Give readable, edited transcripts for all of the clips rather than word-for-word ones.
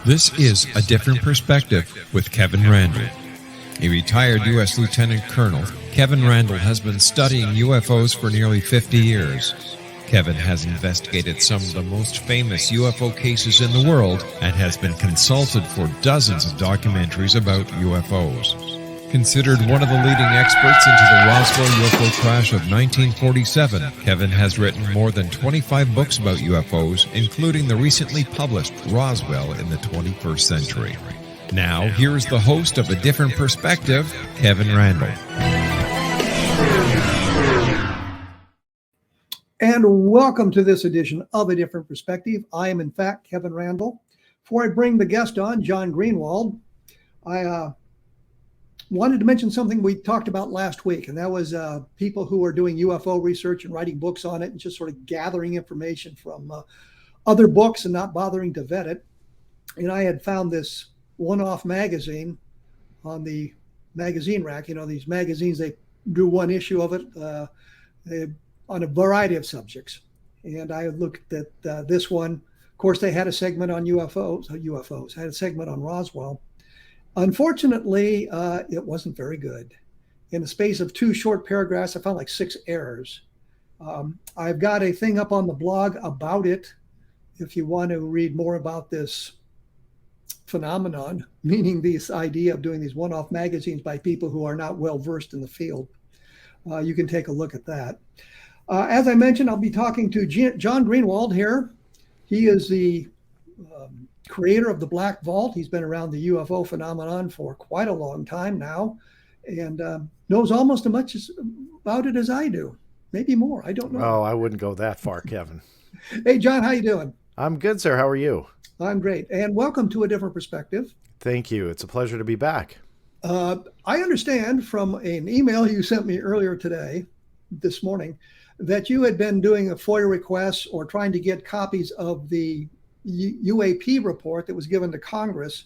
This is A Different Perspective with Kevin Randle. A retired U.S. Lieutenant Colonel, Kevin Randle has been studying UFOs for nearly 50 years. Kevin has investigated some of the most famous UFO cases in the world and has been consulted for dozens of documentaries about UFOs. Considered one of the leading experts into the Roswell UFO crash of 1947, Kevin has written more than 25 books about UFOs, including the recently published Roswell in the 21st Century. Now, here is the host of A Different Perspective, Kevin Randle. And welcome to this edition of A Different Perspective. I am, in fact, Kevin Randle. Before I bring the guest on, John Greenewald, I wanted to mention something we talked about last week, and that was people who are doing UFO research and writing books on it and just sort of gathering information from other books and not bothering to vet it. And I had found this one-off magazine on the magazine rack. You know, these magazines, they do one issue of it on a variety of subjects. And I looked at this one. Of course, they had a segment on UFOs, had a segment on Roswell. Unfortunately, it wasn't very good. In the space of 2 short paragraphs, I found like 6 errors. I've got a thing up on the blog about it if you want to read more about this phenomenon, meaning this idea of doing these one-off magazines by people who are not well-versed in the field. You can take a look at that. As I mentioned, I'll be talking to John Greenewald here. He is the creator of the Black Vault. He's been around the UFO phenomenon for quite a long time now and knows almost as much about it as I do. Maybe more. I don't know. Oh, I wouldn't go that far, Kevin. Hey, John, how you doing? I'm good, sir. How are you? I'm great. And welcome to A Different Perspective. Thank you. It's a pleasure to be back. I understand from an email you sent me earlier this morning, that you had been doing a FOIA request or trying to get copies of the UAP report that was given to Congress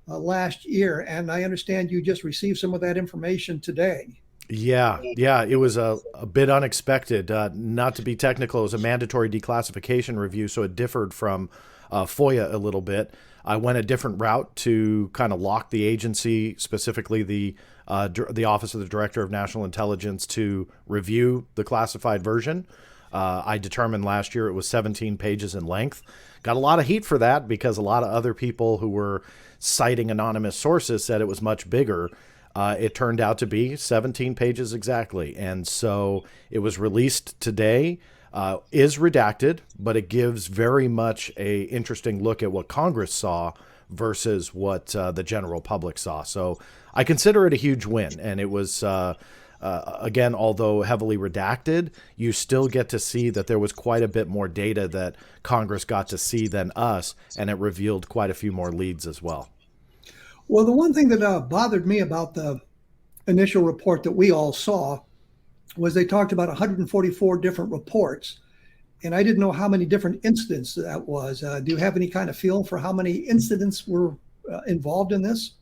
last year. And I understand you just received some of that information today. Yeah. It was a bit unexpected. Not to be technical, it was a mandatory declassification review, so it differed from FOIA a little bit. I went a different route to kind of lock the agency, specifically the Office of the Director of National Intelligence, to review the classified version. I determined last year it was 17 pages in length. Got a lot of heat for that because a lot of other people who were citing anonymous sources said it was much bigger. It turned out to be 17 pages exactly. And so it was released today, is redacted, but it gives very much a interesting look at what Congress saw versus what the general public saw. So I consider it a huge win. And it was, again, although heavily redacted, you still get to see that there was quite a bit more data that Congress got to see than us, and it revealed quite a few more leads as well. Well, the one thing that bothered me about the initial report that we all saw was they talked about 144 different reports, and I didn't know how many different incidents that was. Do you have any kind of feel for how many incidents were involved in this?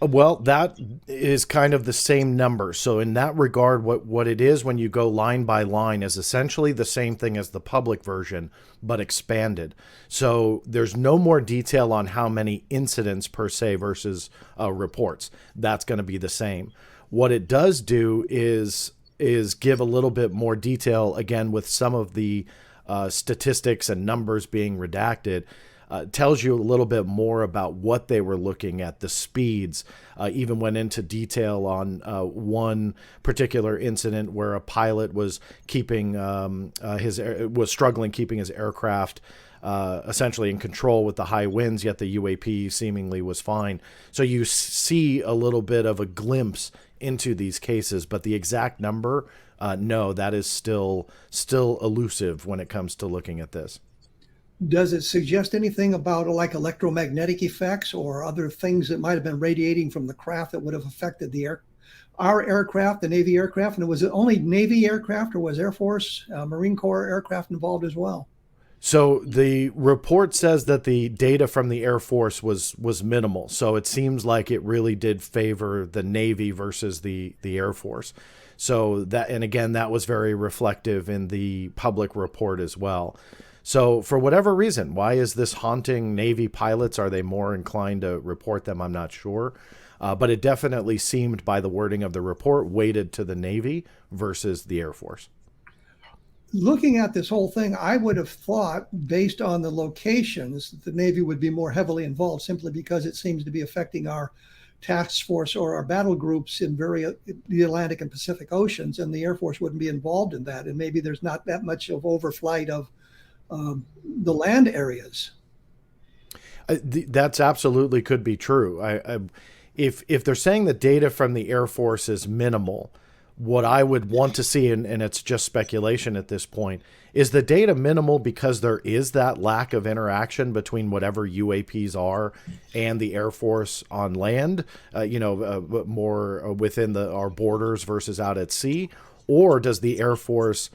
Well, that is kind of the same number. So in that regard, what it is when you go line by line is essentially the same thing as the public version, but expanded. So there's no more detail on how many incidents per se versus reports. That's going to be the same. What it does do is give a little bit more detail, again, with some of the statistics and numbers being redacted. Tells you a little bit more about what they were looking at, the speeds, even went into detail on one particular incident where a pilot was struggling keeping his aircraft essentially in control with the high winds, yet the UAP seemingly was fine. So you see a little bit of a glimpse into these cases, but the exact number, no, that is still elusive when it comes to looking at this. Does it suggest anything about like electromagnetic effects or other things that might have been radiating from the craft that would have affected our aircraft, the Navy aircraft? And was it only Navy aircraft, or was Air Force, Marine Corps aircraft involved as well? So the report says that the data from the Air Force was minimal. So it seems like it really did favor the Navy versus the Air Force. So that, and again, that was very reflective in the public report as well. So for whatever reason, why is this haunting Navy pilots? Are they more inclined to report them? I'm not sure. But it definitely seemed by the wording of the report weighted to the Navy versus the Air Force. Looking at this whole thing, I would have thought, based on the locations, that the Navy would be more heavily involved simply because it seems to be affecting our task force or our battle groups in the Atlantic and Pacific Oceans, and the Air Force wouldn't be involved in that. And maybe there's not that much of overflight of the land areas. That's absolutely could be true. If they're saying the data from the Air Force is minimal, what I would want to see, and it's just speculation at this point, is the data minimal because there is that lack of interaction between whatever UAPs are and the Air Force on land, more within our borders versus out at sea? Or does the Air Force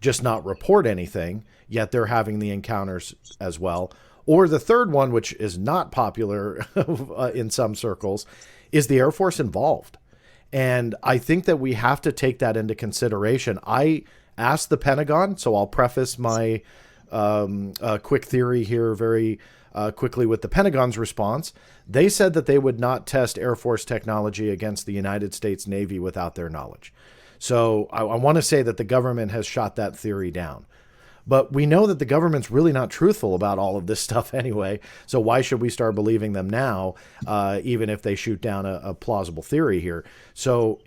just not report anything, yet they're having the encounters as well? Or the third one, which is not popular in some circles, is the Air Force involved? And I think that we have to take that into consideration. I asked the Pentagon, so I'll preface my quick theory here very quickly with the Pentagon's response. They said that they would not test Air Force technology against the United States Navy without their knowledge. So I want to say that the government has shot that theory down. But we know that the government's really not truthful about all of this stuff anyway. So why should we start believing them now, even if they shoot down a plausible theory here? So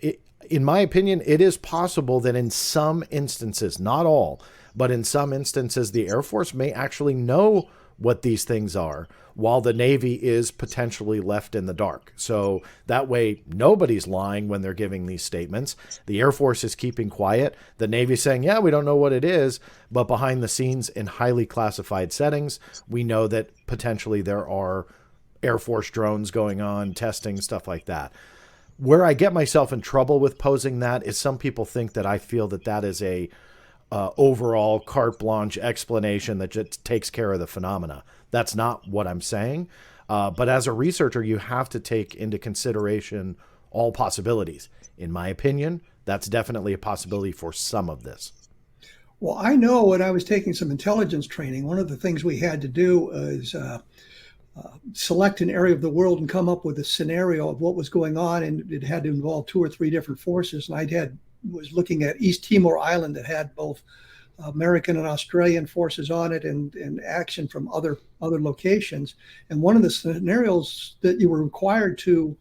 in my opinion, it is possible that in some instances, not all, but in some instances, the Air Force may actually know what these things are, while the Navy is potentially left in the dark. So that way, nobody's lying when they're giving these statements. The Air Force is keeping quiet. The Navy's saying, yeah, we don't know what it is. But behind the scenes in highly classified settings, we know that potentially there are Air Force drones going on, testing, stuff like that. Where I get myself in trouble with posing that is some people think that I feel that that is a overall carte blanche explanation that just takes care of the phenomena. That's not what I'm saying. But as a researcher, you have to take into consideration all possibilities. In my opinion, that's definitely a possibility for some of this. Well, I know when I was taking some intelligence training, one of the things we had to do is select an area of the world and come up with a scenario of what was going on. And it had to involve 2 or 3 different forces. And was looking at East Timor Island that had both American and Australian forces on it and action from other locations. And one of the scenarios that you were required to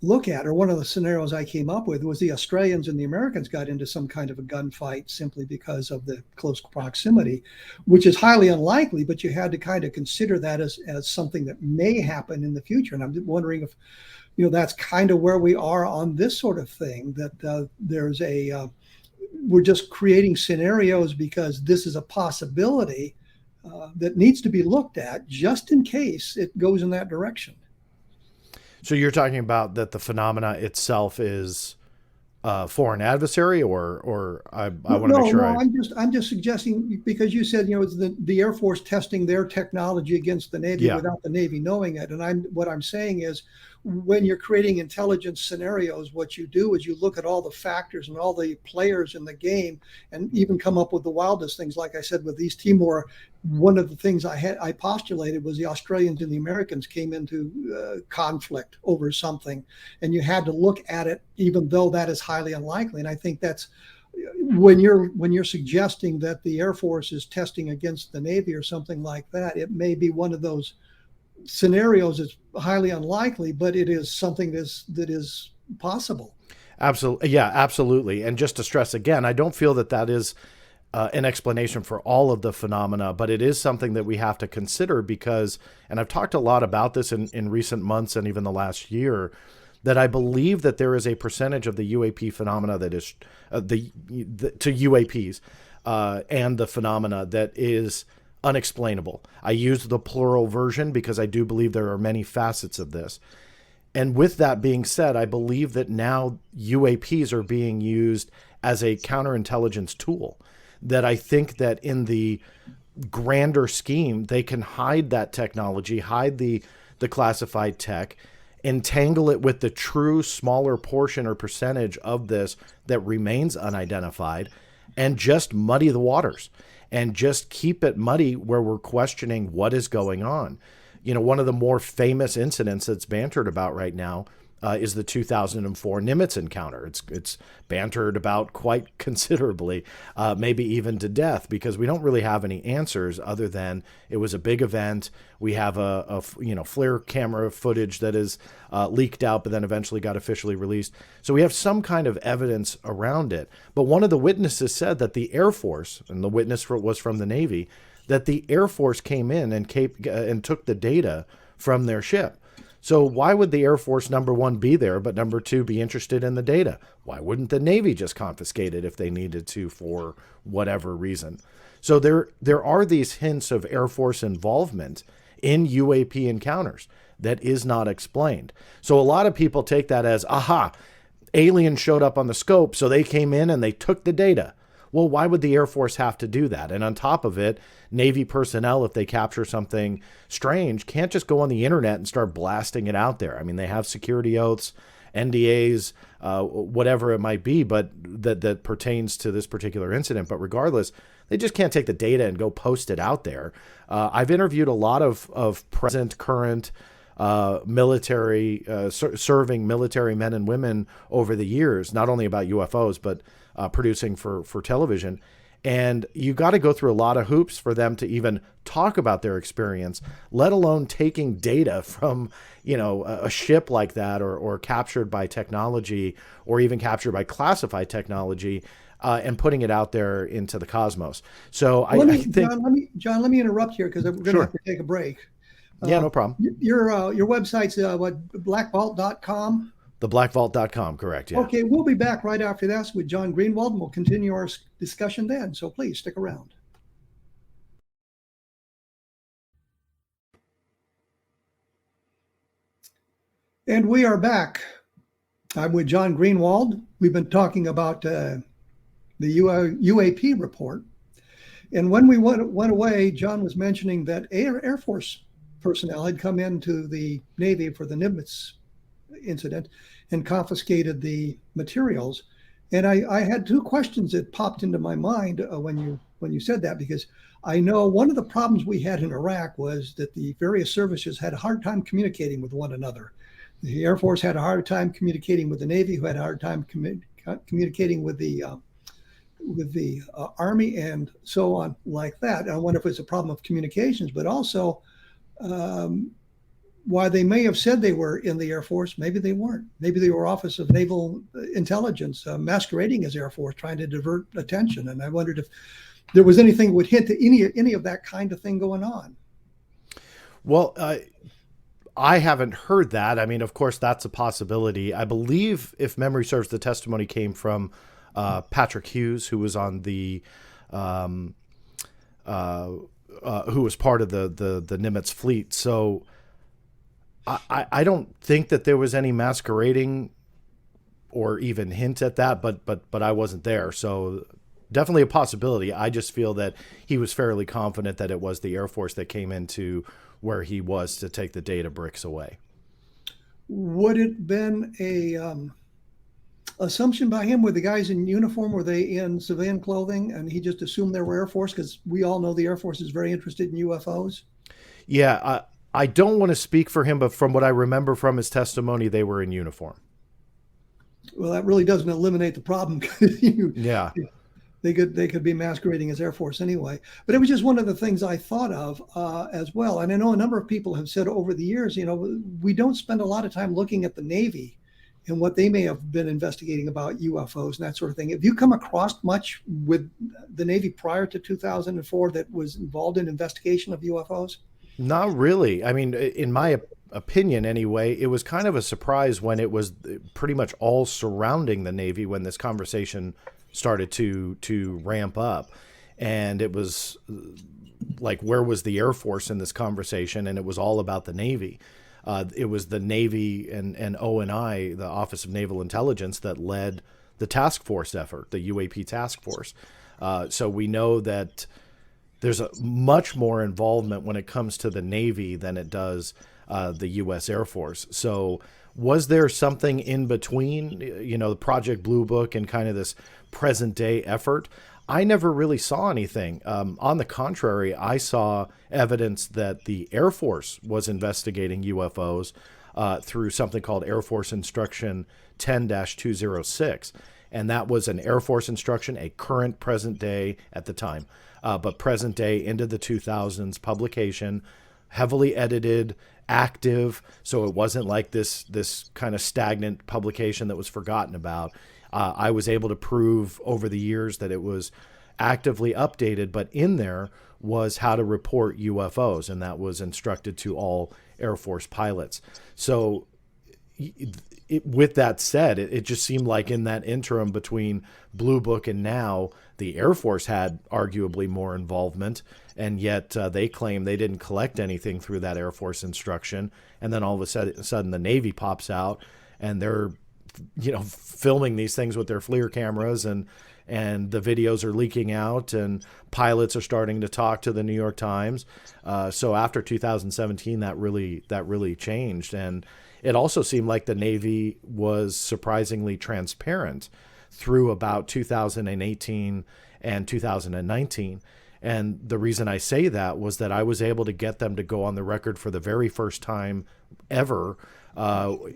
look at, or one of the scenarios I came up with, was the Australians and the Americans got into some kind of a gunfight simply because of the close proximity, which is highly unlikely, but you had to kind of consider that as something that may happen in the future. And I'm wondering if, that's kind of where we are on this sort of thing, that we're just creating scenarios because this is a possibility that needs to be looked at just in case it goes in that direction. So you're talking about that the phenomena itself is foreign adversary, or I want to make sure. I'm just suggesting, because you said it's the Air Force testing their technology against the Navy without the Navy knowing it, and what I'm saying is, when you're creating intelligence scenarios, what you do is you look at all the factors and all the players in the game, and even come up with the wildest things. Like I said, with East Timor, one of the things I postulated was the Australians and the Americans came into conflict over something, and you had to look at it, even though that is highly unlikely. And I think that's when you're suggesting that the Air Force is testing against the Navy or something like that, it may be one of those scenarios. It's highly unlikely, but it is something that is possible. Absolutely. Yeah, absolutely. And just to stress again, I don't feel that is an explanation for all of the phenomena, but it is something that we have to consider because, and I've talked a lot about this in recent months and even the last year, that I believe that there is a percentage of the UAP phenomena that is to UAPs and the phenomena that is unexplainable. I use the plural version because I do believe there are many facets of this. And with that being said, I believe that now UAPs are being used as a counterintelligence tool, that I think that in the grander scheme, they can hide that technology, hide the classified tech, entangle it with the true smaller portion or percentage of this that remains unidentified, and just muddy the waters and just keep it muddy where we're questioning what is going on. You know, one of the more famous incidents that's bantered about right now is the 2004 Nimitz encounter. It's bantered about quite considerably, maybe even to death, because we don't really have any answers other than it was a big event. We have a FLIR camera footage that is leaked out, but then eventually got officially released. So we have some kind of evidence around it. But one of the witnesses said that the Air Force, and the witness was from the Navy, that the Air Force came in and took the data from their ship. So why would the Air Force, number one, be there, but number two, be interested in the data? Why wouldn't the Navy just confiscate it if they needed to for whatever reason? So there are these hints of Air Force involvement in UAP encounters that is not explained. So a lot of people take that as, aha, aliens showed up on the scope, so they came in and they took the data. Well, why would the Air Force have to do that? And on top of it, Navy personnel, if they capture something strange, can't just go on the internet and start blasting it out there. I mean, they have security oaths, NDAs, whatever it might be, but that pertains to this particular incident. But regardless, they just can't take the data and go post it out there. I've interviewed a lot of present, current military, serving military men and women over the years, not only about UFOs, but producing for television. And you got to go through a lot of hoops for them to even talk about their experience, let alone taking data from, a ship like that or captured by technology or even captured by classified technology and putting it out there into the cosmos. So I think, John, let me interrupt here because we're going to have to take a break. Yeah, no problem. Your website's blackvault.com. Theblackvault.com, correct, yeah. Okay, we'll be back right after this with John Greenewald, and we'll continue our discussion then. So please stick around. And we are back. I'm with John Greenewald. We've been talking about the UAP report. And when we went away, John was mentioning that Air Force personnel had come into the Navy for the Nimitz incident and confiscated the materials. And I had two questions that popped into my mind when you said that, because I know one of the problems we had in Iraq was that the various services had a hard time communicating with one another. The Air Force had a hard time communicating with the Navy, who had a hard time communicating with the Army, and so on like that. I wonder if it's a problem of communications, but also why they may have said they were in the Air Force, maybe they weren't. Maybe they were Office of Naval Intelligence masquerading as Air Force, trying to divert attention. And I wondered if there was anything that would hint to any of that kind of thing going on. Well, I haven't heard that. I mean, of course, that's a possibility. I believe, if memory serves, the testimony came from Patrick Hughes, who was on the who was part of the Nimitz fleet. So I don't think that there was any masquerading or even hint at that, but I wasn't there. So definitely a possibility. I just feel that he was fairly confident that it was the Air Force that came into where he was to take the data bricks away. Would it been a assumption by him? Were the guys in uniform? Were they in civilian clothing? And he just assumed they were Air Force, because we all know the Air Force is very interested in UFOs. Yeah, I don't want to speak for him, but from what I remember from his testimony, they were in uniform. Well, that really doesn't eliminate the problem. Yeah. They could be masquerading as Air Force anyway. But it was just one of the things I thought of as well. And I know a number of people have said over the years, we don't spend a lot of time looking at the Navy and what they may have been investigating about UFOs and that sort of thing. Have you come across much with the Navy prior to 2004 that was involved in investigation of UFOs? Not really. I mean, in my opinion anyway, it was kind of a surprise when it was pretty much all surrounding the Navy when this conversation started to ramp up. And it was like, where was the Air Force in this conversation? And it was all about the Navy. It was the Navy and O&I, the Office of Naval Intelligence, that led the task force effort, the UAP task force. So we know that there's a much more involvement when it comes to the Navy than it does the U.S. Air Force. So was there something in between, the Project Blue Book and kind of this present day effort? I never really saw anything. On the contrary, I saw evidence that the Air Force was investigating UFOs through something called Air Force Instruction 10-206. And that was an Air Force instruction, a current present day at the time, but present day into the 2000s publication, heavily edited, active. So it wasn't like this kind of stagnant publication that was forgotten about. I was able to prove over the years that it was actively updated, but in there was how to report UFOs, and that was instructed to all Air Force pilots. So with that said, it just seemed like in that interim between Blue Book and now, the Air Force had arguably more involvement, and yet they claim they didn't collect anything through that Air Force instruction. And then all of a sudden the Navy pops out, and they're filming these things with their FLIR cameras, and the videos are leaking out, and pilots are starting to talk to the New York Times. So after 2017, that really changed. And it also seemed like the Navy was surprisingly transparent through about 2018 and 2019. And the reason I say that was that I was able to get them to go on the record for the very first time ever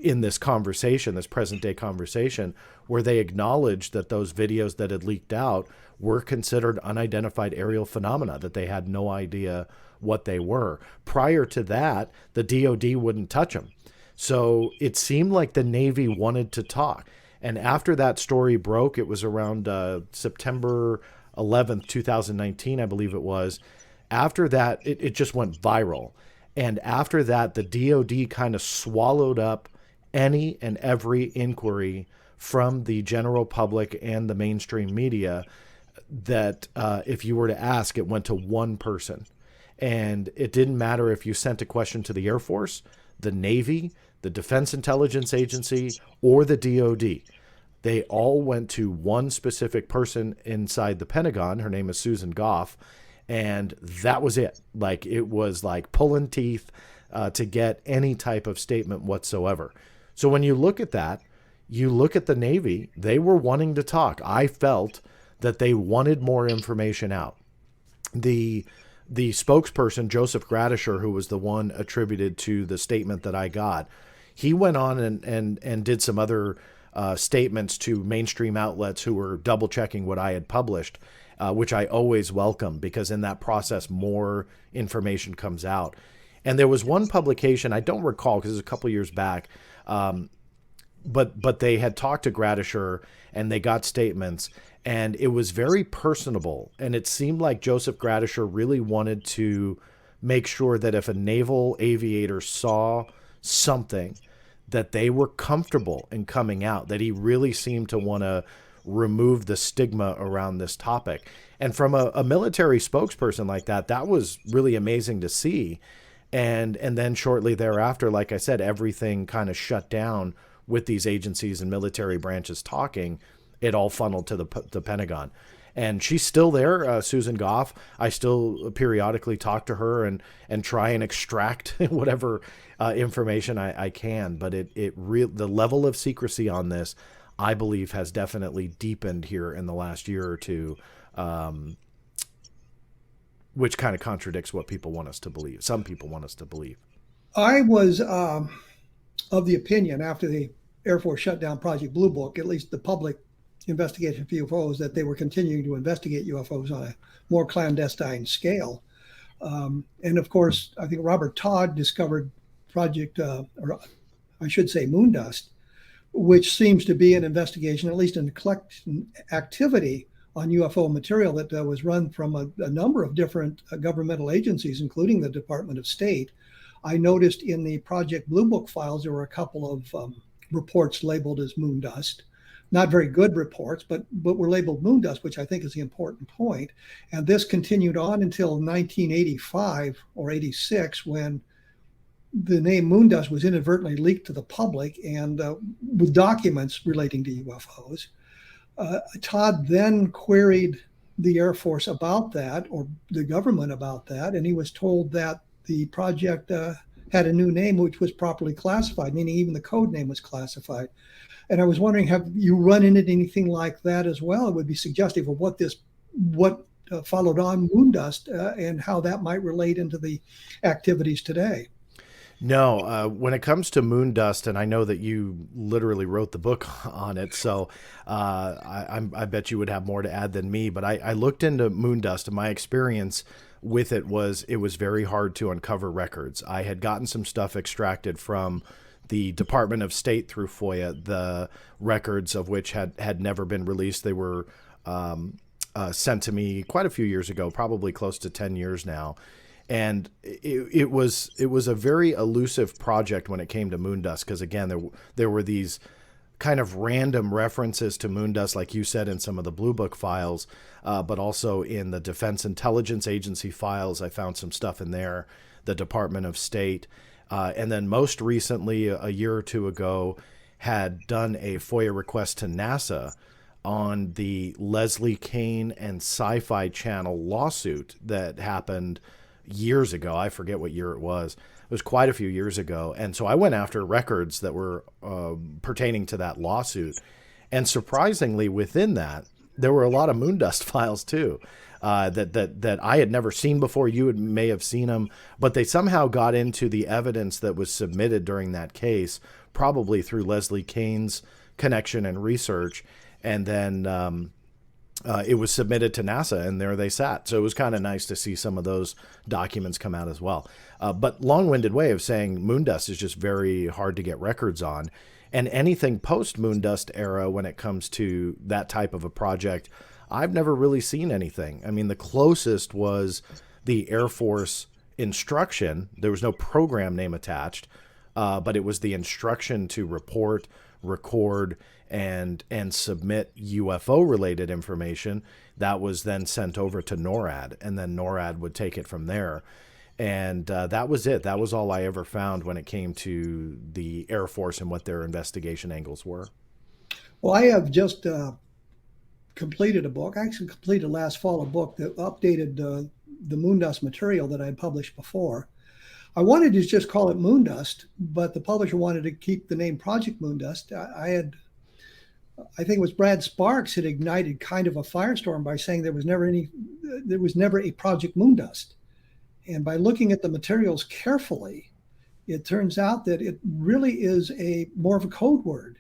in this conversation, this present day conversation, where they acknowledged that those videos that had leaked out were considered unidentified aerial phenomena, that they had no idea what they were. Prior to that, the DoD wouldn't touch them. So it seemed like the Navy wanted to talk. And after that story broke, it was around September 11th, 2019, I believe it was. After that, it just went viral. And after that, the DoD kind of swallowed up any and every inquiry from the general public and the mainstream media that if you were to ask, it went to one person. And it didn't matter if you sent a question to the Air Force, the Navy, the Defense Intelligence Agency, or the DoD. They all went to one specific person inside the Pentagon. Her name is Susan Goff. And that was it. Like, it was like pulling teeth to get any type of statement whatsoever. So when you look at that, you look at the Navy, they were wanting to talk. I felt that they wanted more information out. The spokesperson, Joseph Gradisher, who was the one attributed to the statement that I got, he went on and did some other statements to mainstream outlets who were double checking what I had published. Which I always welcome, because in that process, more information comes out. And there was one publication, I don't recall because it was a couple years back, but they had talked to Gradisher and they got statements, and it was very personable. And it seemed like Joseph Gradisher really wanted to make sure that if a naval aviator saw something, that they were comfortable in coming out, that he really seemed to want to remove the stigma around this topic. And from a military spokesperson like that, that was really amazing to see. And then shortly thereafter, like I said, everything kind of shut down with these agencies and military branches talking. It all funneled to the Pentagon. And she's still there, Susan Goff. I still periodically talk to her and try and extract whatever information I can. But the level of secrecy on this, I believe, has definitely deepened here in the last year or two, which kind of contradicts what people want us to believe. Some people want us to believe. I was of the opinion after the Air Force shut down Project Blue Book, at least the public investigation of UFOs, that they were continuing to investigate UFOs on a more clandestine scale. And of course, I think Robert Todd discovered Project, or I should say Moondust, which seems to be an investigation, at least an collection activity on UFO material that was run from a number of different governmental agencies, including the Department of State. I noticed in the Project Blue Book files, there were a couple of reports labeled as Moondust. Not very good reports, but were labeled Moondust, which I think is the important point. And this continued on until 1985 or 86, when the name Moondust was inadvertently leaked to the public, and with documents relating to UFOs. Todd then queried the Air Force about that, or the government about that, and he was told that the project had a new name which was properly classified, meaning even the code name was classified. And I was wondering, have you run into anything like that as well? It would be suggestive of what this what followed on moon dust and how that might relate into the activities today. No, when it comes to moon dust, and I know that you literally wrote the book on it, so I bet you would have more to add than me. But I looked into moon dust, and my experience with it was very hard to uncover records. I had gotten some stuff extracted from the Department of State through FOIA, the records of which had never been released. They were sent to me quite a few years ago, probably close to 10 years now. And it was a very elusive project when it came to moon dust, because again, there were these kind of random references to moon dust, like you said, in some of the Blue Book files, but also in the Defense Intelligence Agency files. I found some stuff in there, the Department of State, and then most recently, a year or two ago, had done a FOIA request to NASA on the Leslie Kean and Sci-Fi Channel lawsuit that happened years ago. I forget what year it was. It was quite a few years ago. And so I went after records that were pertaining to that lawsuit. And surprisingly, within that, there were a lot of moon dust files too, that I had never seen before. You may have seen them, but they somehow got into the evidence that was submitted during that case, probably through Leslie Kean's connection and research. And then it was submitted to NASA, and there they sat. So it was kind of nice to see some of those documents come out as well. But long-winded way of saying moon dust is just very hard to get records on. And anything post-moon dust era, when it comes to that type of a project, I've never really seen anything. I mean, the closest was the Air Force instruction. There was no program name attached, but it was the instruction to report, record, and submit UFO related information that was then sent over to NORAD, and then NORAD would take it from there. And that was it. That was all I ever found when it came to the Air Force and what their investigation angles were. Well, I have just completed a book. I actually completed last fall a book that updated the moon dust material that I had published before. I wanted to just call it moon dust, but the publisher wanted to keep the name Project Moon Dust. I think it was Brad Sparks had ignited kind of a firestorm by saying there was never a Project Moon Dust. And by looking at the materials carefully, it turns out that it really is more of a code word.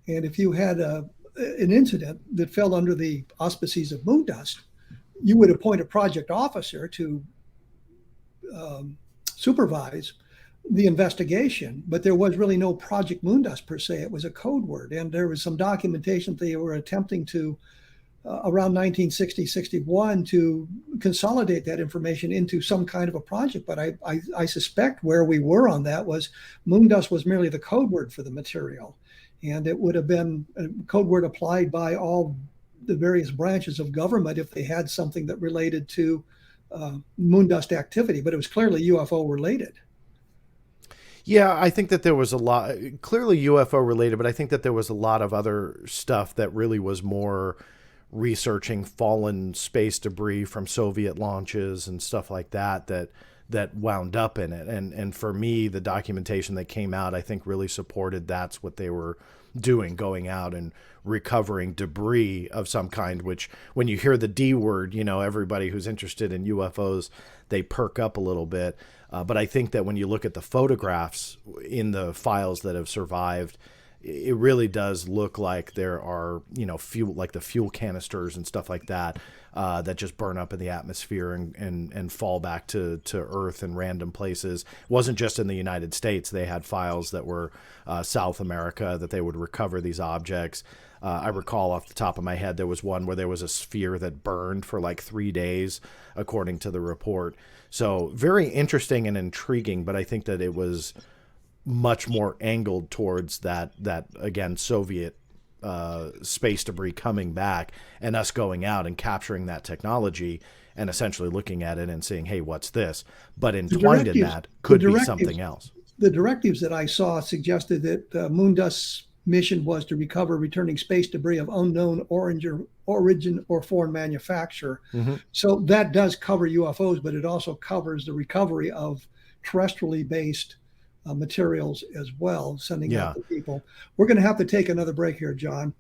And if you had an incident that fell under the auspices of moon dust, you would appoint a project officer to supervise the investigation, but there was really no Project Moon Dust per se. It was a code word. And there was some documentation that they were attempting to, around 1960, 61, to consolidate that information into some kind of a project. But I suspect where we were on that was moon dust was merely the code word for the material. And it would have been a code word applied by all the various branches of government if they had something that related to moon dust activity, but it was clearly UFO related. Yeah, I think that there was a lot, clearly UFO related, but I think that there was a lot of other stuff that really was more researching fallen space debris from Soviet launches and stuff like that wound up in it. And for me, the documentation that came out, I think really supported that's what they were doing, going out and recovering debris of some kind, which when you hear the D word, everybody who's interested in UFOs, they perk up a little bit. But I think that when you look at the photographs in the files that have survived, it really does look like there are, fuel, like the fuel canisters and stuff like that, that just burn up in the atmosphere and fall back to Earth in random places. It wasn't just in the United States. They had files that were South America that they would recover these objects. I recall off the top of my head, there was one where there was a sphere that burned for like 3 days, according to the report. So very interesting and intriguing, but I think that it was much more angled towards that again, Soviet space debris coming back and us going out and capturing that technology and essentially looking at it and saying, hey, what's this? But entwined in that could be something else. The directives that I saw suggested that moon dust's mission was to recover returning space debris of unknown origin or foreign manufacture. Mm-hmm. So that does cover UFOs, but it also covers the recovery of terrestrially based materials as well, sending out to people. We're going to have to take another break here, John.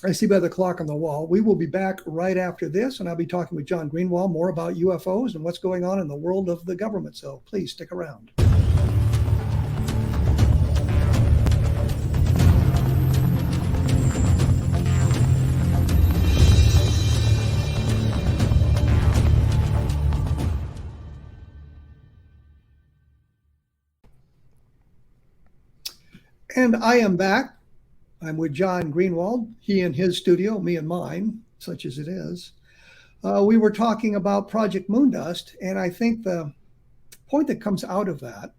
I see by the clock on the wall. We will be back right after this, and I'll be talking with John Greenewald more about UFOs and what's going on in the world of the government. So please stick around. And I am back. I'm with John Greenewald, he in his studio, me in mine, such as it is. We were talking about Project Moondust, and I think the point that comes out of that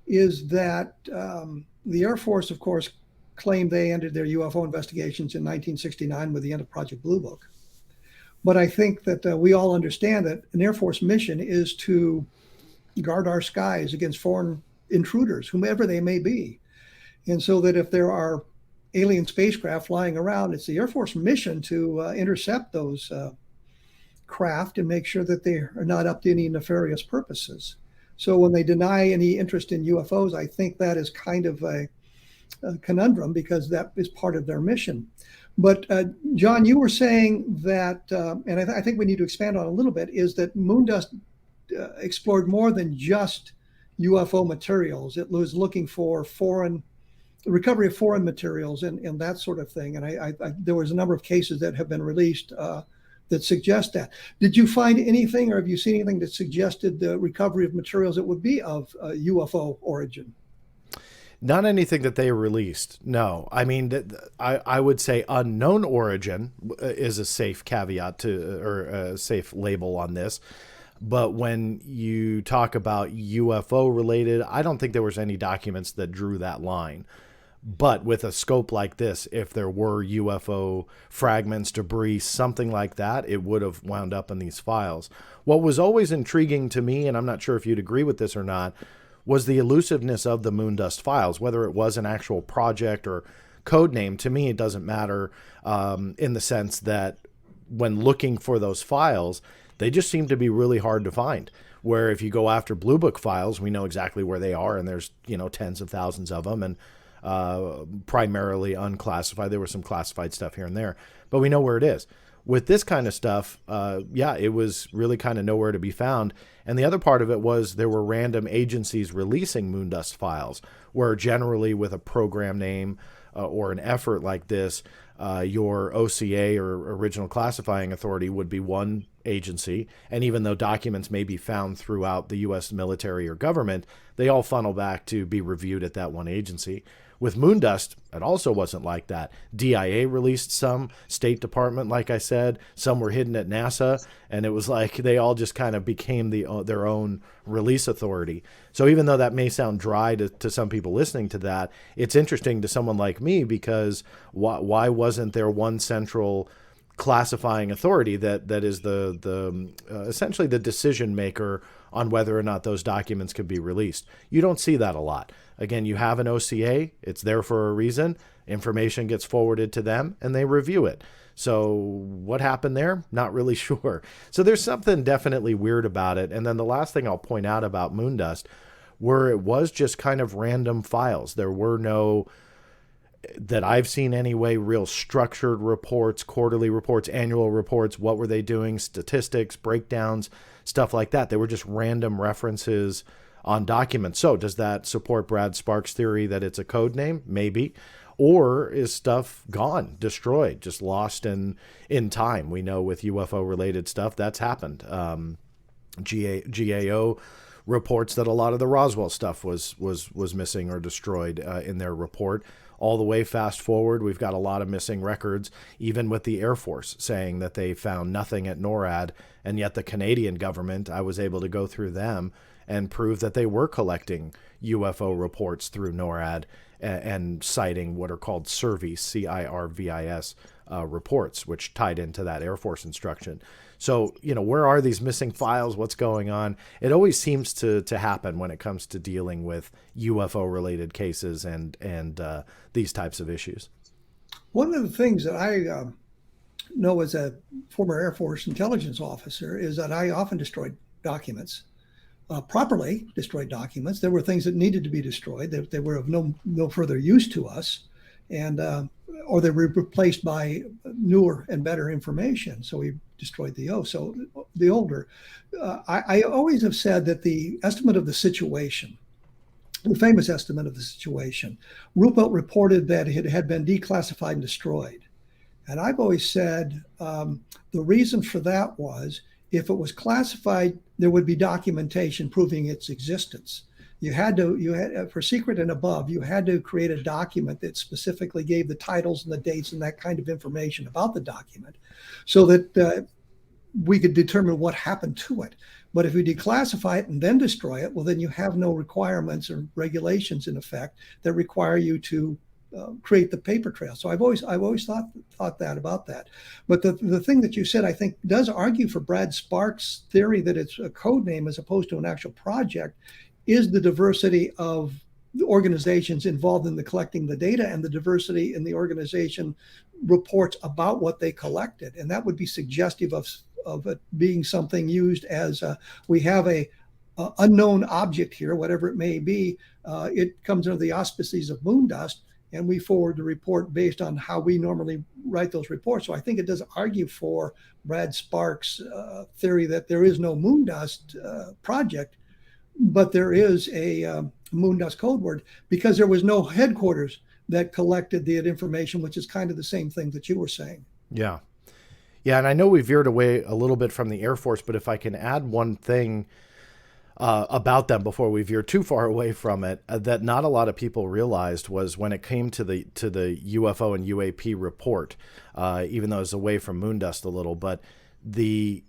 is that the Air Force, of course, claimed they ended their UFO investigations in 1969 with the end of Project Blue Book. But I think that we all understand that an Air Force mission is to guard our skies against foreign intruders, whomever they may be. And so that if there are alien spacecraft flying around, it's the Air Force mission to intercept those craft and make sure that they are not up to any nefarious purposes. So when they deny any interest in UFOs, I think that is kind of a conundrum because that is part of their mission. But John, you were saying that, and I think we need to expand on a little bit, is that Moondust explored more than just UFO materials. It was looking for recovery of foreign materials and that sort of thing. And I there was a number of cases that have been released that suggest that. Did you find anything, or have you seen anything that suggested the recovery of materials that would be of UFO origin? Not anything that they released. No, I mean, I would say unknown origin is a safe caveat to, or a safe label on this. But when you talk about UFO related, I don't think there was any documents that drew that line. But with a scope like this, if there were UFO fragments, debris, something like that, it would have wound up in these files. What was always intriguing to me, and I'm not sure if you'd agree with this or not, was the elusiveness of the Moondust files, whether it was an actual project or code name. To me, it doesn't matter in the sense that when looking for those files, they just seem to be really hard to find. Where if you go after Blue Book files, we know exactly where they are, and there's, you know, tens of thousands of them, and primarily unclassified. There was some classified stuff here and there, but we know where it is. With this kind of stuff, yeah, it was really kind of nowhere to be found. And the other part of it was there were random agencies releasing Moondust files, where generally with a program name or an effort like this, your OCA or Original Classifying Authority would be one agency. And even though documents may be found throughout the U.S. military or government, they all funnel back to be reviewed at that one agency. With Moondust, it also wasn't like that. DIA released some, State Department, like I said, some were hidden at NASA, and it was like they all just kind of became their own release authority. So even though that may sound dry to some people listening to that, it's interesting to someone like me because why wasn't there one central classifying authority that is the essentially the decision maker on whether or not those documents could be released? You don't see that a lot. Again, you have an OCA, it's there for a reason, information gets forwarded to them, and they review it. So what happened there? Not really sure. So there's something definitely weird about it. And then the last thing I'll point out about Moondust, where it was just kind of random files. There were no, that I've seen anyway, real structured reports, quarterly reports, annual reports. What were they doing? Statistics, breakdowns, stuff like that. They were just random references on documents. So does that support Brad Sparks' theory that it's a code name? Maybe. Or is stuff gone, destroyed, just lost in time? We know with UFO related stuff that's happened. GAO reports that a lot of the Roswell stuff was missing or destroyed in their report. All the way fast forward, we've got a lot of missing records, even with the Air Force saying that they found nothing at NORAD, and yet the Canadian government, I was able to go through them and prove that they were collecting UFO reports through NORAD and citing what are called CIRVIS, C-I-R-V-I-S reports, which tied into that Air Force instruction. So, you know, where are these missing files? What's going on? It always seems to happen when it comes to dealing with UFO-related cases and these types of issues. One of the things that I know as a former Air Force intelligence officer is that I often destroyed documents. Properly destroyed documents. There were things that needed to be destroyed. They were of no further use to us. and or they were replaced by newer and better information. So we destroyed the older. I always have said that the estimate of the situation, the famous estimate of the situation, Ruppelt reported that it had been declassified and destroyed. And I've always said the reason for that was if it was classified, there would be documentation proving its existence. You had for secret and above, you had to create a document that specifically gave the titles and the dates and that kind of information about the document so that we could determine what happened to it. But if you declassify it and then destroy it, well, then you have no requirements or regulations in effect that require you to create the paper trail. So I've always thought that about that. But the thing that you said, I think, does argue for Brad Sparks' theory that it's a code name as opposed to an actual project, is the diversity of the organizations involved in the collecting the data and the diversity in the organization reports about what they collected. And that would be suggestive of it being something used as we have a unknown object here, whatever it may be. It comes under the auspices of moon dust, and we forward the report based on how we normally write those reports. So I think it does argue for Brad Sparks' theory that there is no moon dust project, but there is a moon dust code word because there was no headquarters that collected the information, which is kind of the same thing that you were saying. Yeah. Yeah, and I know we veered away a little bit from the Air Force, but if I can add one thing about them before we veer too far away from it, that not a lot of people realized was when it came to the UFO and UAP report, even though it's away from moondust a little, but the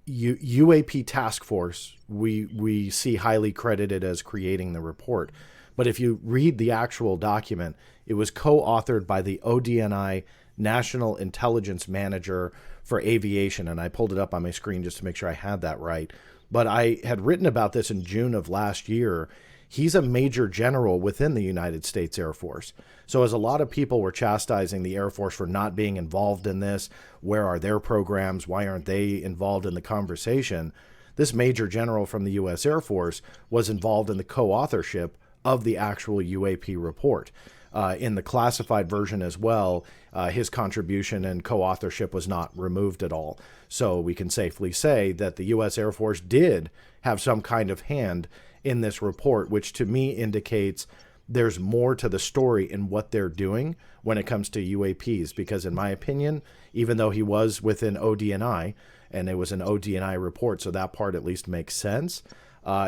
UAP task force we see highly credited as creating the report. But if you read the actual document, it was co-authored by the ODNI National Intelligence Manager for Aviation, and I pulled it up on my screen just to make sure I had that right. But I had written about this in June of last year. He's a major general within the United States Air Force. So as a lot of people were chastising the Air Force for not being involved in this, where are their programs? Why aren't they involved in the conversation? This major general from the U.S. Air Force was involved in the co-authorship of the actual UAP report. In the classified version as well, his contribution and co-authorship was not removed at all. So we can safely say that the U.S. Air Force did have some kind of hand in this report, which to me indicates there's more to the story in what they're doing when it comes to UAPs. Because in my opinion, even though he was within ODNI, and it was an ODNI report, so that part at least makes sense,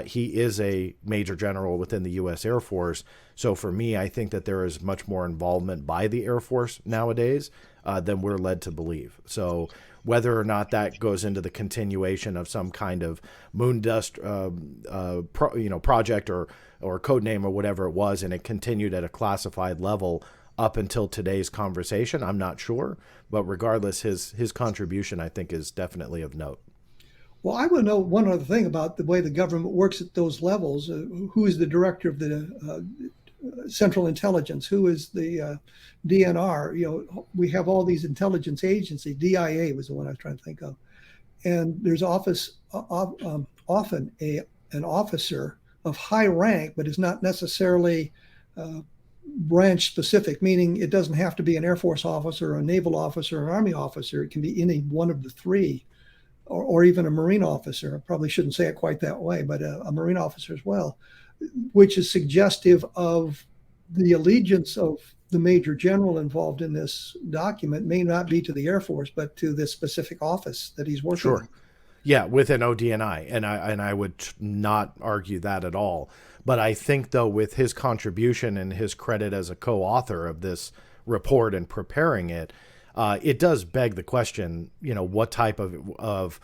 he is a major general within the U.S. Air Force. So for me, I think that there is much more involvement by the Air Force nowadays than we're led to believe. So whether or not that goes into the continuation of some kind of moon dust project or code name or whatever it was, and it continued at a classified level up until today's conversation, I'm not sure. But regardless, his contribution, I think, is definitely of note. Well, I want to know one other thing about the way the government works at those levels. Who is the director of the Central Intelligence? Who is the DNR? You know, we have all these intelligence agencies. DIA was the one I was trying to think of. And there's often an officer of high rank, but is not necessarily branch specific, meaning it doesn't have to be an Air Force officer, a naval officer, an Army officer. It can be any one of the three. Or even a Marine officer. I probably shouldn't say it quite that way, but a Marine officer as well, which is suggestive of the allegiance of the major general involved in this document may not be to the Air Force, but to this specific office that he's working in. Yeah, within ODNI, and I would not argue that at all. But I think, though, with his contribution and his credit as a co-author of this report and preparing it, it does beg the question, you know, what type of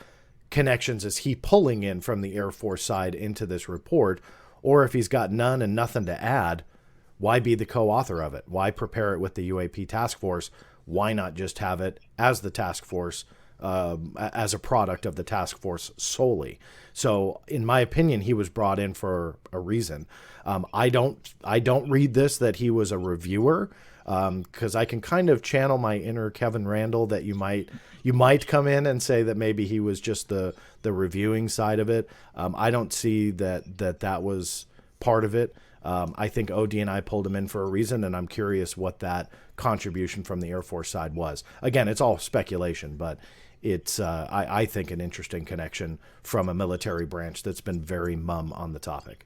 connections is he pulling in from the Air Force side into this report? Or if he's got none and nothing to add, why be the co-author of it? Why prepare it with the UAP task force? Why not just have it as the task force, as a product of the task force solely? So in my opinion, he was brought in for a reason. I don't read this that he was a reviewer. Because I can kind of channel my inner Kevin Randle that you might come in and say that maybe he was just the reviewing side of it. I don't see that was part of it. I think OD&I pulled him in for a reason, and I'm curious what that contribution from the Air Force side was. Again, it's all speculation, but it's, I think, an interesting connection from a military branch that's been very mum on the topic.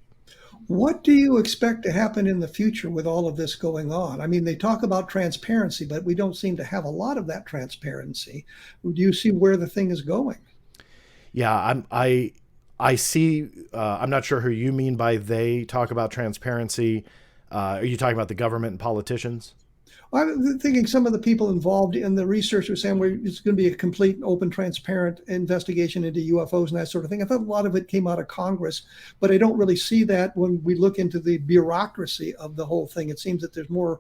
What do you expect to happen in the future with all of this going on? I mean, they talk about transparency, but we don't seem to have a lot of that transparency. Do you see where the thing is going? Yeah, I see. I'm not sure who you mean by they talk about transparency. Are you talking about the government and politicians? I'm thinking some of the people involved in the research were saying it's going to be a complete, open, transparent investigation into UFOs and that sort of thing. I thought a lot of it came out of Congress, but I don't really see that when we look into the bureaucracy of the whole thing. It seems that there's more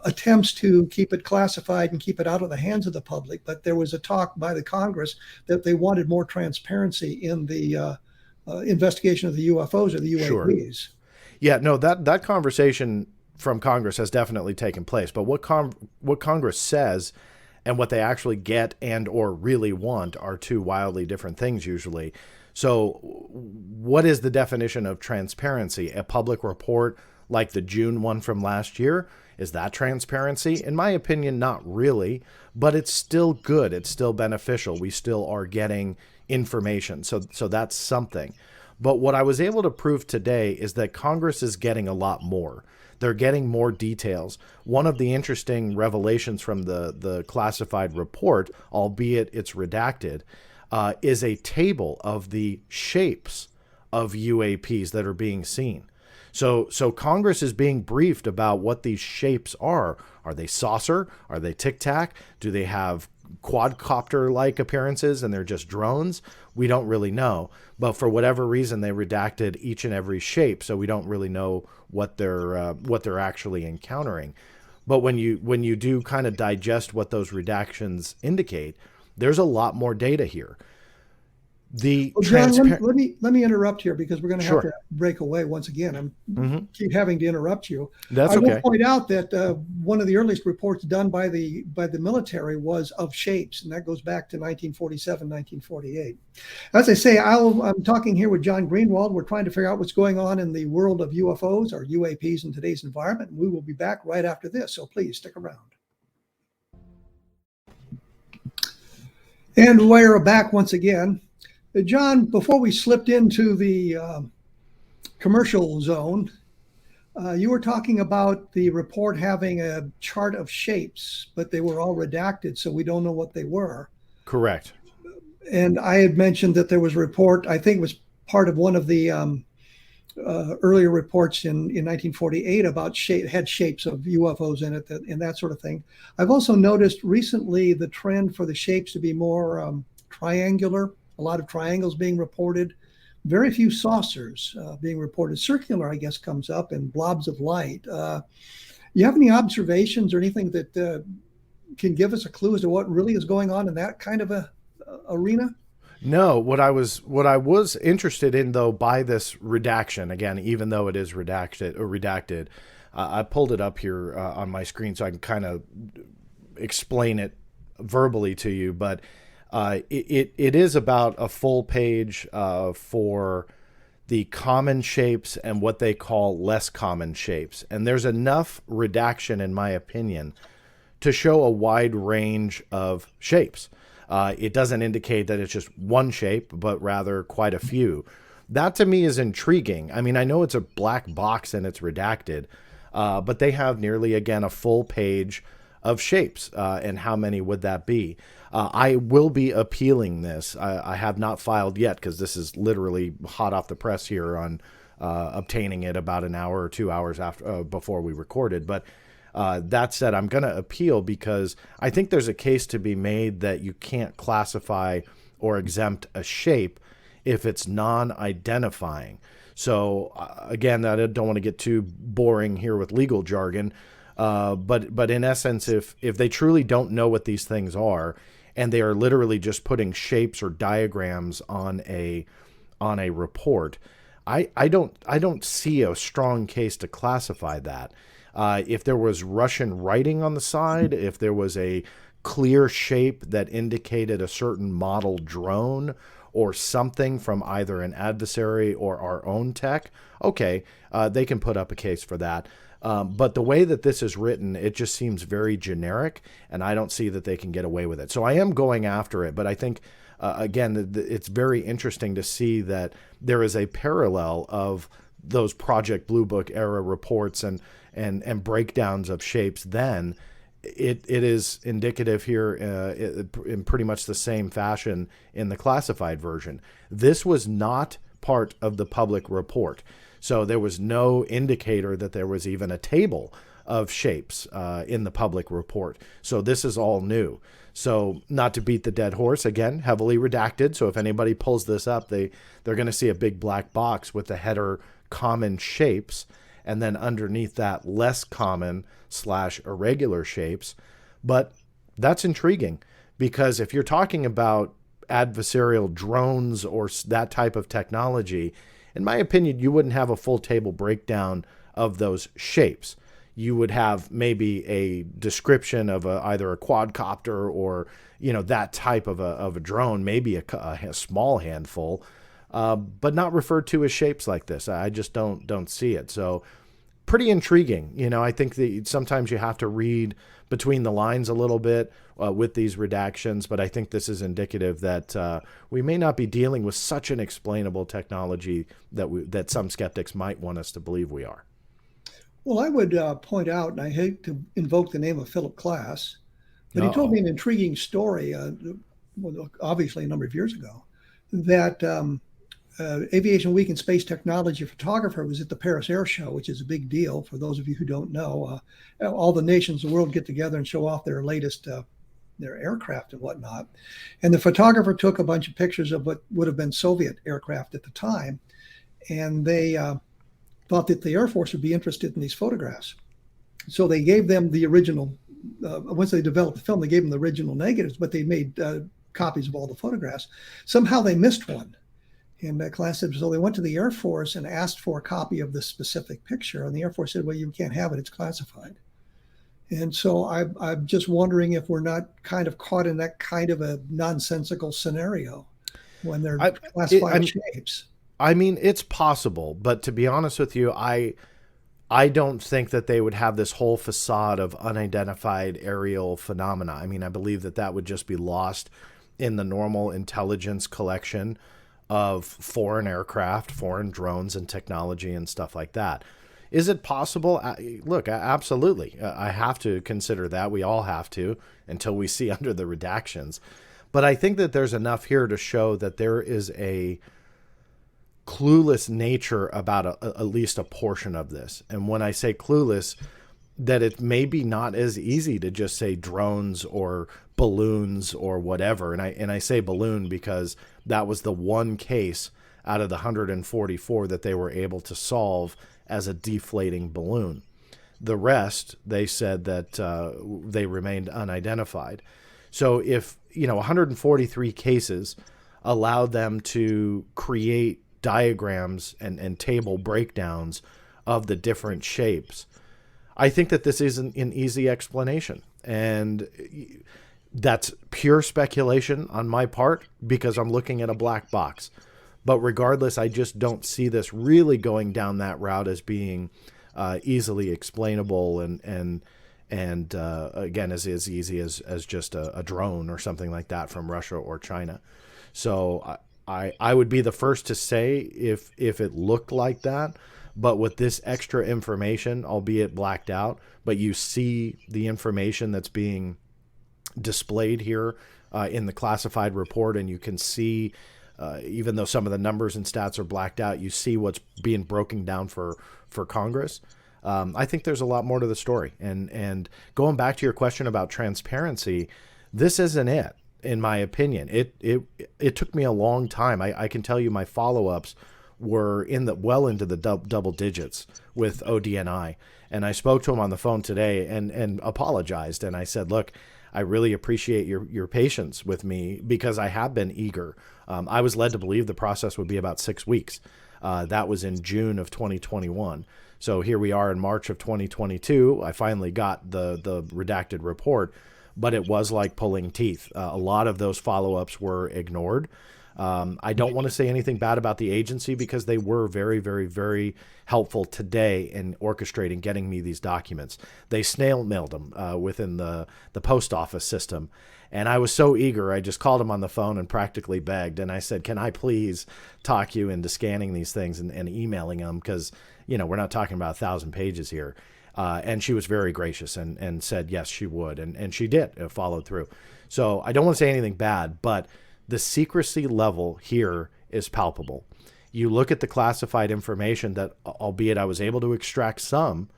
attempts to keep it classified and keep it out of the hands of the public. But there was a talk by the Congress that they wanted more transparency in the investigation of the UFOs or the UAPs. Sure. Yeah, no, that conversation from Congress has definitely taken place. But what Congress says and what they actually get and or really want are two wildly different things usually. So what is the definition of transparency? A public report like the June one from last year? Is that transparency? In my opinion, not really, but it's still good. It's still beneficial. We still are getting information. So that's something. But what I was able to prove today is that Congress is getting a lot more. They're getting more details. One of the interesting revelations from the classified report, albeit it's redacted, is a table of the shapes of UAPs that are being seen. So Congress is being briefed about what these shapes are. Are they saucer? Are they tic-tac? Do they have quadcopter-like appearances and they're just drones? We don't really know. But for whatever reason, they redacted each and every shape, so we don't really know what they're actually encountering. But when you do kind of digest what those redactions indicate, there's a lot more data here. John, let me interrupt here because we're going to have Sure. to break away once again. Keep having to interrupt you. That's I okay. will point out that one of the earliest reports done by the military was of shapes, and that goes back to 1947, 1948. As I say, I'm talking here with John Greenewald. We're trying to figure out what's going on in the world of UFOs or UAPs in today's environment, and we will be back right after this. So please stick around. And we're back once again. John, before we slipped into the commercial zone, you were talking about the report having a chart of shapes, but they were all redacted, so we don't know what they were. Correct. And I had mentioned that there was a report, I think it was part of one of the earlier reports in 1948 about had shapes of UFOs in it and that sort of thing. I've also noticed recently the trend for the shapes to be more triangular. A lot of triangles being reported, very few saucers being reported. Circular, I guess, comes up and blobs of light. You have any observations or anything that can give us a clue as to what really is going on in that kind of a arena? No, what I was interested in though by this redaction, again, even though it is redacted, I pulled it up here on my screen so I can kind of explain it verbally to you, but it is about a full page for the common shapes and what they call less common shapes. And there's enough redaction, in my opinion, to show a wide range of shapes. It doesn't indicate that it's just one shape, but rather quite a few. That to me is intriguing. I mean, I know it's a black box and it's redacted, but they have nearly, again, a full page of shapes. And how many would that be? I will be appealing this. I have not filed yet because this is literally hot off the press here on obtaining it about an hour or 2 hours after before we recorded. But that said, I'm going to appeal because I think there's a case to be made that you can't classify or exempt a shape if it's non-identifying. So again, I don't want to get too boring here with legal jargon, but in essence, if they truly don't know what these things are, and they are literally just putting shapes or diagrams on a report, I don't see a strong case to classify that. If there was Russian writing on the side, if there was a clear shape that indicated a certain model drone or something from either an adversary or our own tech, okay, they can put up a case for that. But the way that this is written, it just seems very generic, and I don't see that they can get away with it. So I am going after it, but I think, again, it's very interesting to see that there is a parallel of those Project Blue Book era reports and breakdowns of shapes then. It is indicative here in pretty much the same fashion in the classified version. This was not part of the public report. So there was no indicator that there was even a table of shapes in the public report. So this is all new. So not to beat the dead horse, again, heavily redacted. So if anybody pulls this up, they're going to see a big black box with the header common shapes, and then underneath that less common / irregular shapes. But that's intriguing, because if you're talking about adversarial drones or that type of technology, in my opinion, you wouldn't have a full table breakdown of those shapes. You would have maybe a description of either a quadcopter or, that type of a drone, maybe a small handful, but not referred to as shapes like this. I just don't see it. So pretty intriguing. I think that sometimes you have to read between the lines a little bit with these redactions, but I think this is indicative that we may not be dealing with such an explainable technology that some skeptics might want us to believe we are. Well, I would point out, and I hate to invoke the name of Philip Klass, but he told me an intriguing story, obviously a number of years ago, that Aviation Week and Space Technology photographer was at the Paris Air Show, which is a big deal for those of you who don't know. All the nations of the world get together and show off their latest their aircraft and whatnot. And the photographer took a bunch of pictures of what would have been Soviet aircraft at the time, and they thought that the Air Force would be interested in these photographs. So they gave them the original, once they developed the film, they gave them the original negatives, but they made copies of all the photographs. Somehow they missed one. And Klass said, so they went to the Air Force and asked for a copy of this specific picture. And the Air Force said, well, you can't have it, it's classified. And so I'm just wondering if we're not kind of caught in that kind of a nonsensical scenario when they're classified shapes. I mean, it's possible, but to be honest with you, I don't think that they would have this whole facade of unidentified aerial phenomena. I mean, I believe that would just be lost in the normal intelligence collection of foreign aircraft, foreign drones and technology and stuff like that. Is it possible? Look, absolutely. I have to consider that. We all have to until we see under the redactions. But I think that there's enough here to show that there is a clueless nature about at least a portion of this. And when I say clueless, that it may be not as easy to just say drones or balloons or whatever. And I say balloon because that was the one case out of the 144 that they were able to solve as a deflating balloon. The rest, they said that they remained unidentified. So if 143 cases allowed them to create diagrams and table breakdowns of the different shapes, I think that this isn't an easy explanation. And that's pure speculation on my part because I'm looking at a black box. But regardless, I just don't see this really going down that route as being easily explainable and again, as easy as just a drone or something like that from Russia or China. So I would be the first to say if it looked like that, but with this extra information, albeit blacked out, but you see the information that's being displayed here in the classified report, and you can see, even though some of the numbers and stats are blacked out, you see what's being broken down for Congress. I think there's a lot more to the story. And going back to your question about transparency, this isn't it, in my opinion. It took me a long time. I can tell you my follow-ups were into the double digits with ODNI. And I spoke to him on the phone today and apologized. And I said, look, I really appreciate your patience with me because I have been eager. I was led to believe the process would be about 6 weeks. That was in June of 2021. So here we are in March of 2022. I finally got the redacted report. but it was like pulling teeth. A lot of those follow-ups were ignored. I don't want to say anything bad about the agency because they were very, very, very helpful today in orchestrating getting me these documents. They snail mailed them within the post office system. And I was so eager, I just called them on the phone and practically begged. And I said, can I please talk you into scanning these things and emailing them? Because, we're not talking about 1,000 pages here. And she was very gracious and said, yes, she would. And she did. It followed through. So I don't want to say anything bad, but the secrecy level here is palpable. You look at the classified information that, albeit I was able to extract some,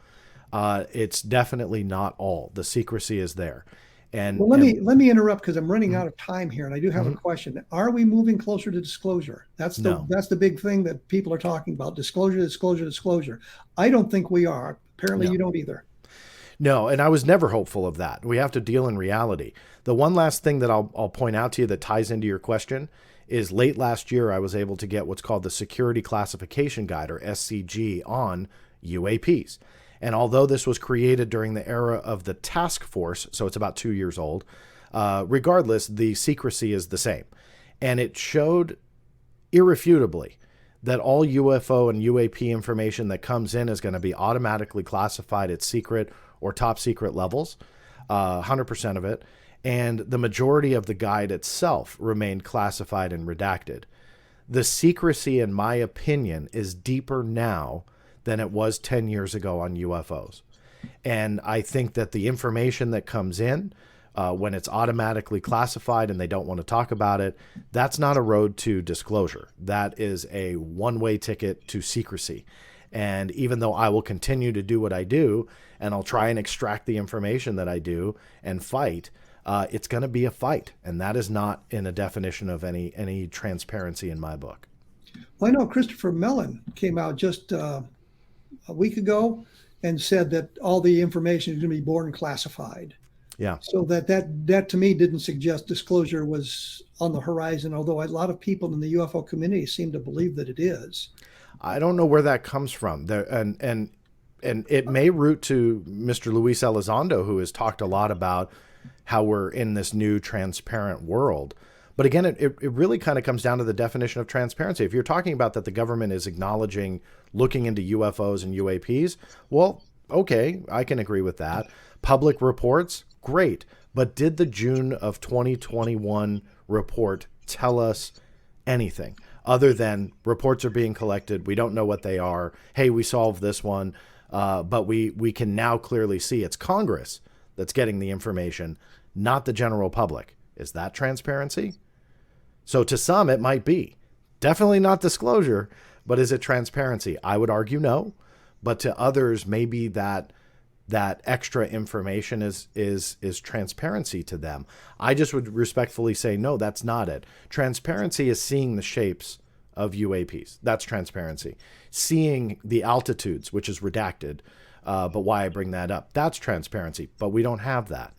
it's definitely not all. The secrecy is there. And well, let me interrupt because I'm running out of time here, and I do have a question. Are we moving closer to disclosure? That's the big thing that people are talking about. Disclosure. I don't think we are. Apparently, you don't either. No, and I was never hopeful of that. We have to deal in reality. The one last thing that I'll point out to you that ties into your question is late last year, I was able to get what's called the Security Classification Guide, or SCG, on UAPs. And although this was created during the era of the task force, so it's about 2 years old, regardless, the secrecy is the same. And it showed irrefutably that all UFO and UAP information that comes in is going to be automatically classified at secret or top secret levels, 100% of it. And the majority of the guide itself remained classified and redacted. The secrecy, in my opinion, is deeper now than it was 10 years ago on UFOs. And I think that the information that comes in, when it's automatically classified and they don't want to talk about it, that's not a road to disclosure. That is a one-way ticket to secrecy. And even though I will continue to do what I do, and I'll try and extract the information that I do and fight, it's going to be a fight. And that is not in a definition of any transparency in my book. Well, I know Christopher Mellon came out just a week ago and said that all the information is going to be born classified. Yeah. So that to me didn't suggest disclosure was on the horizon, although a lot of people in the UFO community seem to believe that it is. I don't know where that comes from. And it may root to Mr. Luis Elizondo, who has talked a lot about how we're in this new transparent world. But again, it really kind of comes down to the definition of transparency. If you're talking about that the government is acknowledging looking into UFOs and UAPs, well, okay, I can agree with that. Public reports, great. But did the June of 2021 report tell us anything other than reports are being collected? We don't know what they are. Hey, we solved this one, but we can now clearly see it's Congress that's getting the information, not the general public. Is that transparency? So to some, it might be. Definitely not disclosure, but is it transparency? I would argue no. But to others, maybe that extra information is transparency to them. I just would respectfully say, no, that's not it. Transparency is seeing the shapes of UAPs. That's transparency. Seeing the altitudes, which is redacted, but why I bring that up, that's transparency. But we don't have that.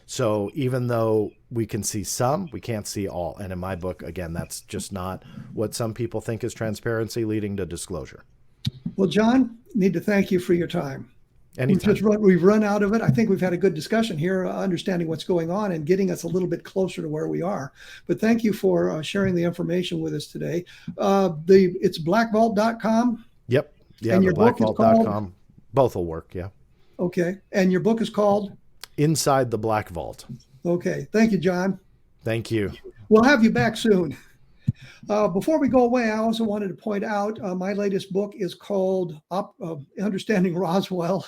So even though we can see some, we can't see all. And in my book, again, that's just not what some people think is transparency leading to disclosure. Well, John, need to thank you for your time. Anytime. We've run out of it. I think we've had a good discussion here, understanding what's going on and getting us a little bit closer to where we are. But thank you for sharing the information with us today. It's blackvault.com. Yep. Yeah, and your book is blackvault.com. Both will work, yeah. Okay. And your book is called? Inside the Black Vault. Okay. Thank you, John. Thank you. We'll have you back soon. Before we go away, I also wanted to point out my latest book is called Understanding Roswell.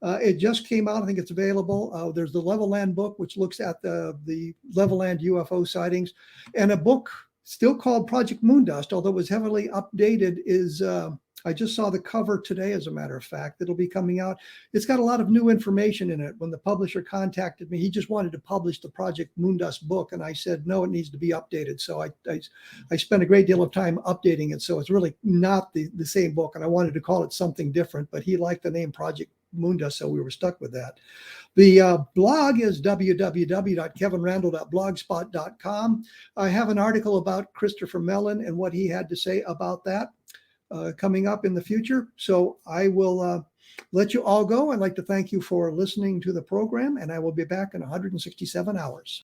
It just came out. I think it's available. There's the Level Land book, which looks at the Level Land UFO sightings. And a book still called Project Moondust, although it was heavily updated, is I just saw the cover today, as a matter of fact. It'll be coming out. It's got a lot of new information in it. When the publisher contacted me, he just wanted to publish the Project Moondust book. And I said, no, it needs to be updated. So I spent a great deal of time updating it. So it's really not the same book. And I wanted to call it something different, but he liked the name Project Moondust, so we were stuck with that. The blog is www.kevinrandle.blogspot.com. I have an article about Christopher Mellon and what he had to say about that coming up in the future. So I will Let you all go. I'd like to thank you for listening to the program, and I will be back in 167 hours.